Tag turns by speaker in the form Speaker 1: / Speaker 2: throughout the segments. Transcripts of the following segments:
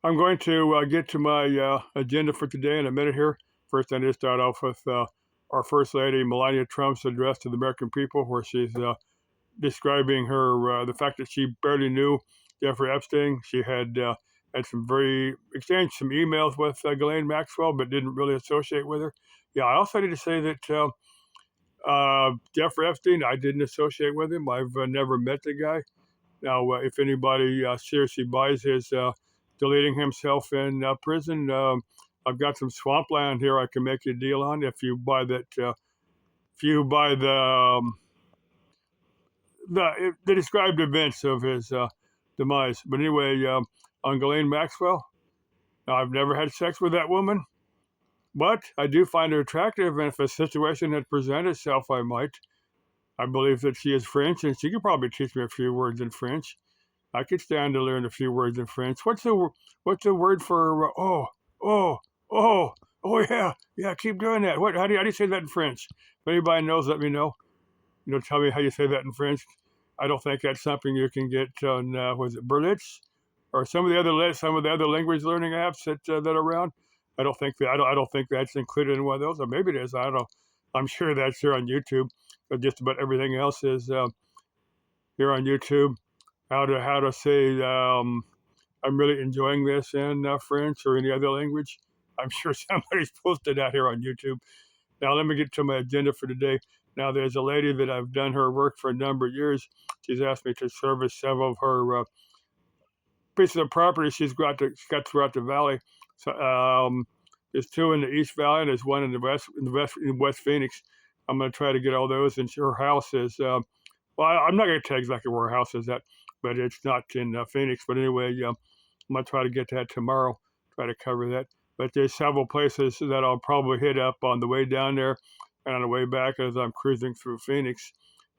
Speaker 1: I'm going to get to my agenda for today in a minute here. First, I need to start off with our First Lady, Melania Trump's address to the American people, where she's describing the fact that she barely knew Jeffrey Epstein. She had exchanged some emails with Ghislaine Maxwell, but didn't really associate with her. Yeah, I also need to say that Jeffrey Epstein, I didn't associate with him. I've never met the guy. Now, if anybody seriously buys his deleting himself in prison, I've got some swampland here I can make you a deal on. If you buy that, if you buy the described events of his demise. But anyway, on Ghislaine Maxwell, I've never had sex with that woman, but I do find her attractive, and if a situation had presented itself, I might. I believe that she is French, and she could probably teach me a few words in French. I could stand to learn a few words in French. What's the word for oh oh oh yeah? Keep doing that. How do you say that in French? If anybody knows, let me know. Tell me how you say that in French. I don't think that's something you can get on was it Berlitz or some of the other language learning apps that are around. I don't think that's included in one of those, or maybe it is. I don't know. I'm sure that's here on YouTube. But just about everything else is here on YouTube. How to say I'm really enjoying this in French or any other language. I'm sure somebody's posted that here on YouTube. Now, let me get to my agenda for today. Now, there's a lady that I've done her work for a number of years. She's asked me to service several of her pieces of property she's got throughout the valley. So, there's two in the East Valley, and there's one in West Phoenix. I'm going to try to get all those. And her house is, well, I'm not going to tell you exactly where her house is at, but it's not in Phoenix. But anyway, I'm going to try to get that tomorrow, try to cover that. But there's several places that I'll probably hit up on the way down there and on the way back as I'm cruising through Phoenix.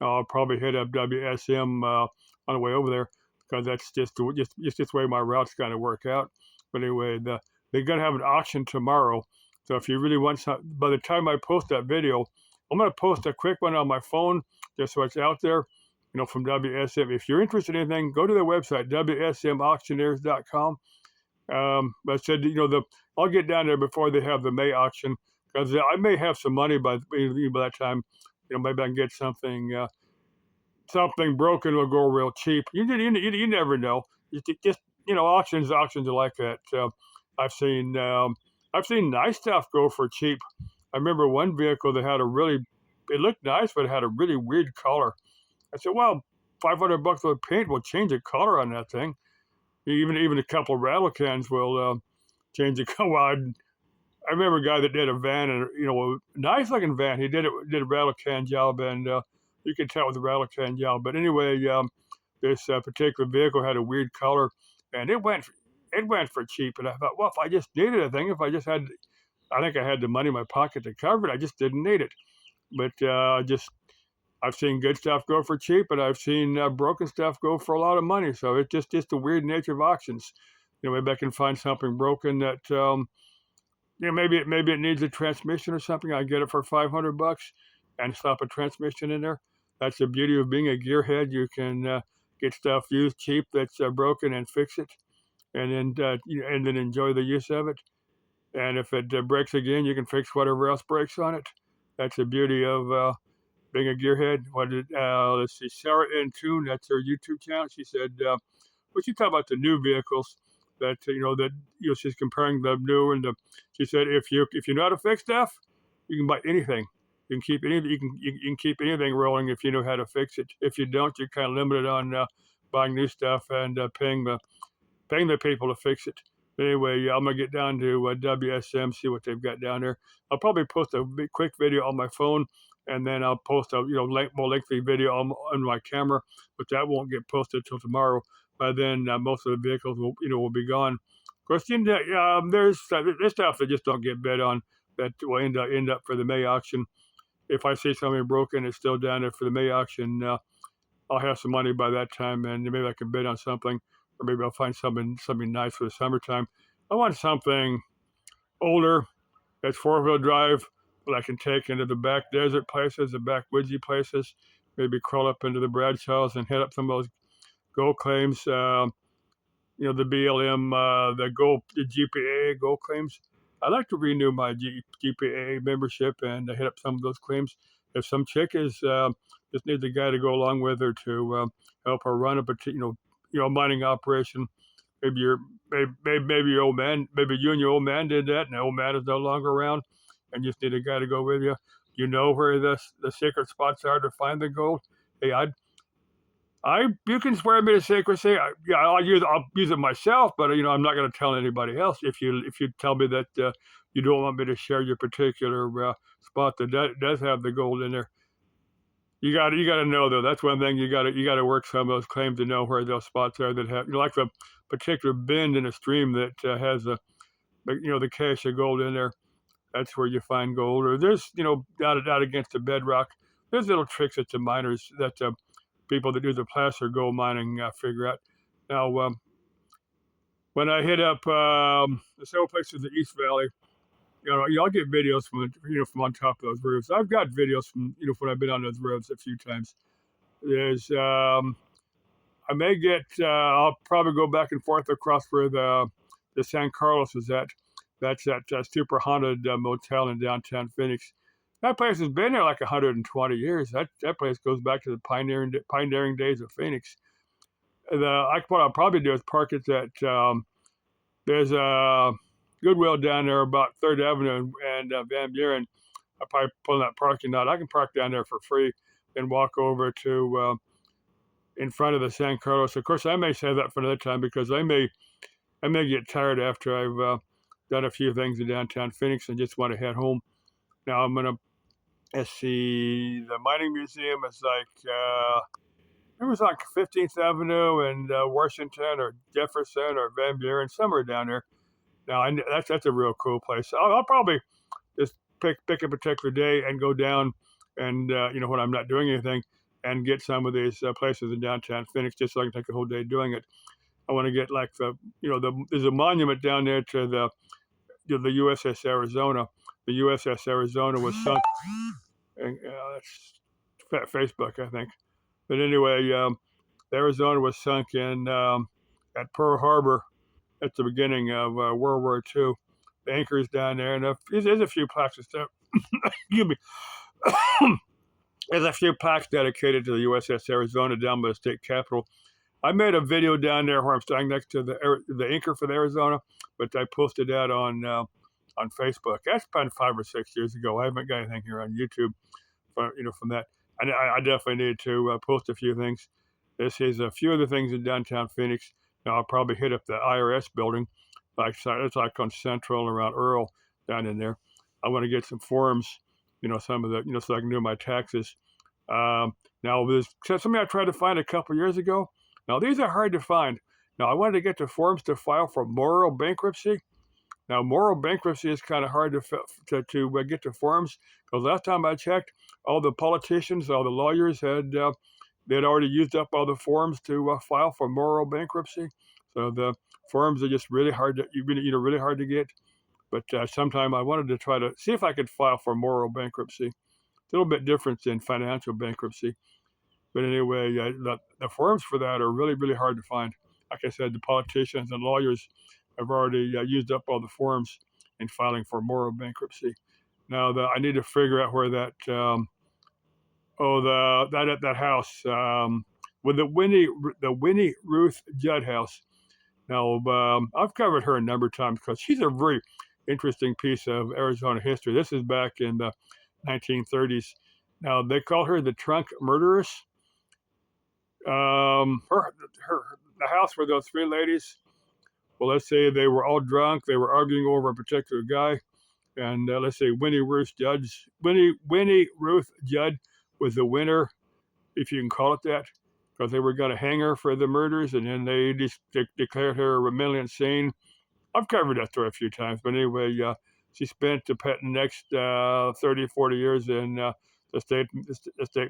Speaker 1: I'll probably hit up WSM on the way over there because that's just the way my routes kind of work out. But anyway, they're going to have an auction tomorrow. So if you really want some, by the time I post that video, I'm going to post a quick one on my phone just so it's out there, from WSM. If you're interested in anything, go to their website, WSMauctioneers.com. But I said, I'll get down there before they have the May auction because I may have some money by that time. Maybe I can get something broken will go real cheap. You never know. Just auctions are like that. I've seen I've seen nice stuff go for cheap. I remember one vehicle that had it looked nice, but it had a really weird color. I said, well, $500 worth of paint will change the color on that thing. Even a couple of rattle cans will change the color. Well, I remember a guy that did a van, and a nice looking van. He did a rattle can job, and you could tell with the rattle can job. But anyway, this particular vehicle had a weird color, and it went for cheap. And I thought, well, if I just needed a thing, if I just had, I think I had the money in my pocket to cover it. I just didn't need it. But I've seen good stuff go for cheap, but I've seen broken stuff go for a lot of money. So it's just the weird nature of auctions. Maybe I can find something broken that maybe it needs a transmission or something. I get it for $500 and slap a transmission in there. That's the beauty of being a gearhead. You can get stuff used cheap that's broken and fix it, and then enjoy the use of it. And if it breaks again, you can fix whatever else breaks on it. That's the beauty of being a gearhead. Let's see, Sarah N. Toon, that's her YouTube channel. She said, "What you talk about the new vehicles that she's comparing the new and the." She said, "If you know how to fix stuff, you can buy anything. You can keep anything rolling if you know how to fix it. If you don't, you're kind of limited on buying new stuff and paying the people to fix it." But anyway, yeah, I'm gonna get down to WSM, see what they've got down there. I'll probably post a quick video on my phone, and then I'll post a more lengthy video on my camera, but that won't get posted till tomorrow. By then, most of the vehicles will be gone. Of course, there's stuff that just don't get bid on that will end up for the May auction. If I see something broken, it's still down there for the May auction. I'll have some money by that time, and maybe I can bid on something, or maybe I'll find something nice for the summertime. I want something older that's four-wheel drive that I can take into the back desert places, the back woodsy places, maybe crawl up into the Bradshaws and hit up some of those gold claims. the BLM, the GPA gold claims. I'd like to renew my GPA membership and hit up some of those claims. If some chick is just needs a guy to go along with her to help her run a particular, mining operation. Maybe maybe your old man, maybe you and your old man did that, and the old man is no longer around, and you just need a guy to go with you. You know where the secret spots are to find the gold. Hey, you can swear me to secrecy. I'll use it myself, but I'm not going to tell anybody else. If you tell me that you don't want me to share your particular spot that does have the gold in there, you got to know though. That's one thing you got to work some of those claims to know where those spots are that have like the particular bend in a stream that has the cache of gold in there. That's where you find gold. Or there's out against the bedrock. There's little tricks that the miners that people that do the placer gold mining figure out. Now, when I hit up several places in the East Valley, I'll get videos from on top of those roofs. I've got videos from when I've been on those roofs a few times. There's I may get I'll probably go back and forth across where the San Carlos is at. That's that super haunted motel in downtown Phoenix. That place has been there like 120 years. That place goes back to the pioneering days of Phoenix. What I'll probably do is park it at there's a Goodwill down there about 3rd Avenue and Van Buren. I'll probably pull in that parking lot. I can park down there for free and walk over to in front of the San Carlos. Of course, I may save that for another time because I may get tired after I've done a few things in downtown Phoenix and just want to head home. Now I'm gonna let's see. The mining museum is like it was on 15th Avenue and Washington or Jefferson or Van Buren, somewhere down there. Now that's a real cool place. I'll probably just pick a particular day and go down and when I'm not doing anything and get some of these places in downtown Phoenix just so I can take a whole day doing it. I want to get like there's a monument down there to the USS Arizona. The USS Arizona was sunk. And, that's Facebook, I think. But anyway, Arizona was sunk in at Pearl Harbor at the beginning of World War II. The anchor's down there, and there's a few plaques and stuff. Excuse me. There's a few plaques dedicated to the USS Arizona down by the state capitol. I made a video down there where I'm standing next to the anchor for the Arizona, but I posted that on Facebook. That's been 5 or 6 years ago. I haven't got anything here on YouTube, from that. I definitely need to post a few things. This is a few of the things in downtown Phoenix. Now I'll probably hit up the IRS building, it's like on Central around Earl down in there. I want to get some forms, some of the, so I can do my taxes. Now there's something I tried to find a couple years ago. Now these are hard to find. Now I wanted to get the forms to file for moral bankruptcy. Now moral bankruptcy is kind of hard to get the forms because last time I checked, all the politicians, all the lawyers they'd already used up all the forms to file for moral bankruptcy. So the forms are just really hard really hard to get. But sometime I wanted to try to see if I could file for moral bankruptcy. It's a little bit different than financial bankruptcy. But anyway, the forms for that are really, really hard to find. Like I said, the politicians and lawyers have already used up all the forms in filing for moral bankruptcy. Now, I need to figure out where that that house with the Winnie Ruth Judd house. Now, I've covered her a number of times because she's a very interesting piece of Arizona history. This is back in the 1930s. Now, they call her the trunk murderess. The house where those 3 ladies, well, let's say they were all drunk. They were arguing over a particular guy. And let's say Winnie Ruth Judd was the winner, if you can call it that, because they were going to hang her for the murders, and then they declared her mentally insane. I've covered that story a few times, but anyway, she spent the next 30, 40 years in the state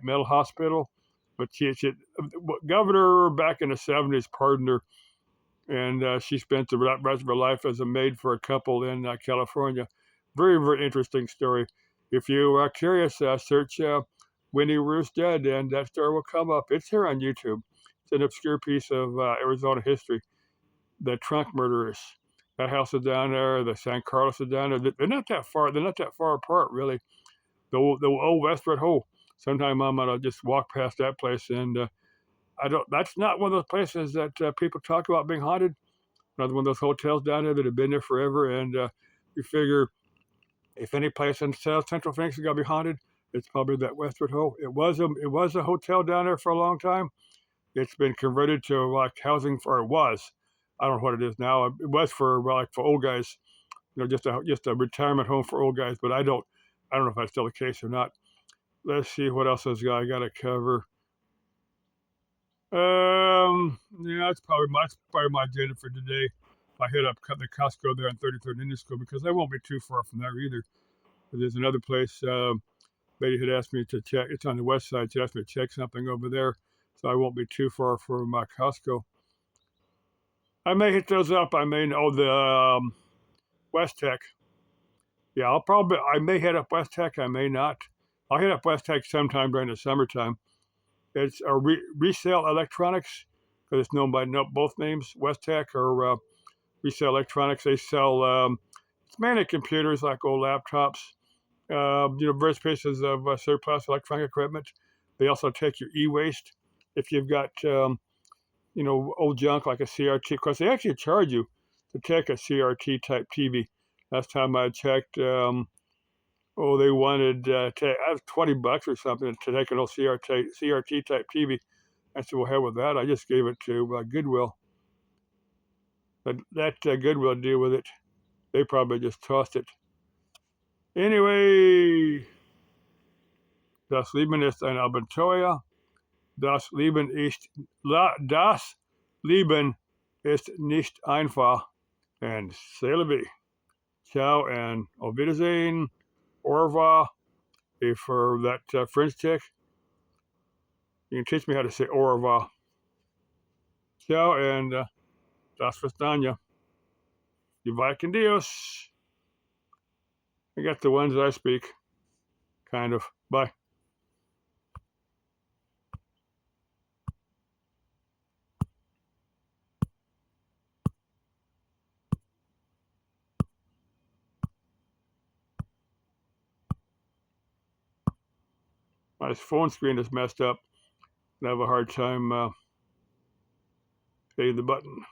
Speaker 1: mental hospital. But governor back in the 70s pardoned her, and she spent the rest of her life as a maid for a couple in California. Very, very interesting story. If you are curious, search Winnie Ruth Judd, and that story will come up. It's here on YouTube. It's an obscure piece of Arizona history. the Trunk Murderers. That house is down there. The San Carlos is down there. They're not that far. They're not that far apart, really. The old Westwood Hole. Sometime I might just walk past that place, and I don't. That's not one of those places that people talk about being haunted. Another one of those hotels down there that have been there forever, and you figure if any place in South Central Phoenix is gonna be haunted, it's probably that Westwood Hole. It was a hotel down there for a long time. It's been converted to like housing for. It was. I don't know what it is now. It was for like for old guys, just a retirement home for old guys. But I don't know if that's still the case or not. Let's see what else I got to cover. Yeah, that's probably my agenda for today. I hit up the Costco there on 33rd Indian School because I won't be too far from there either. But there's another place. Betty had asked me to check. It's on the west side. She asked me to check something over there, so I won't be too far from my Costco. I may hit those up. I may know the West Tech. Yeah, I may head up West Tech. I may not. I'll hit up West Tech sometime during the summertime. It's a resale electronics because it's known by both names, West Tech or resale electronics. They sell it's mainly computers like old laptops, various pieces of surplus electronic equipment. They also take your e-waste if you've got old junk like a CRT. Of course, they actually charge you to take a CRT type TV. Last time I checked, they wanted $20 or something to take an old CRT type TV. I said, well, hell with that. I just gave it to Goodwill. But that Goodwill deal with it. They probably just tossed it. Anyway, das Leben ist ein Abenteuer. Das Leben ist nicht einfach. And c'est la vie. Ciao and auf Wiedersehen. Au revoir. For that French tick, you can teach me how to say au revoir. Ciao and das Verstania. Viva con Dios. I got the ones I speak. Kind of. Bye. My phone screen is messed up. I have a hard time hitting the button.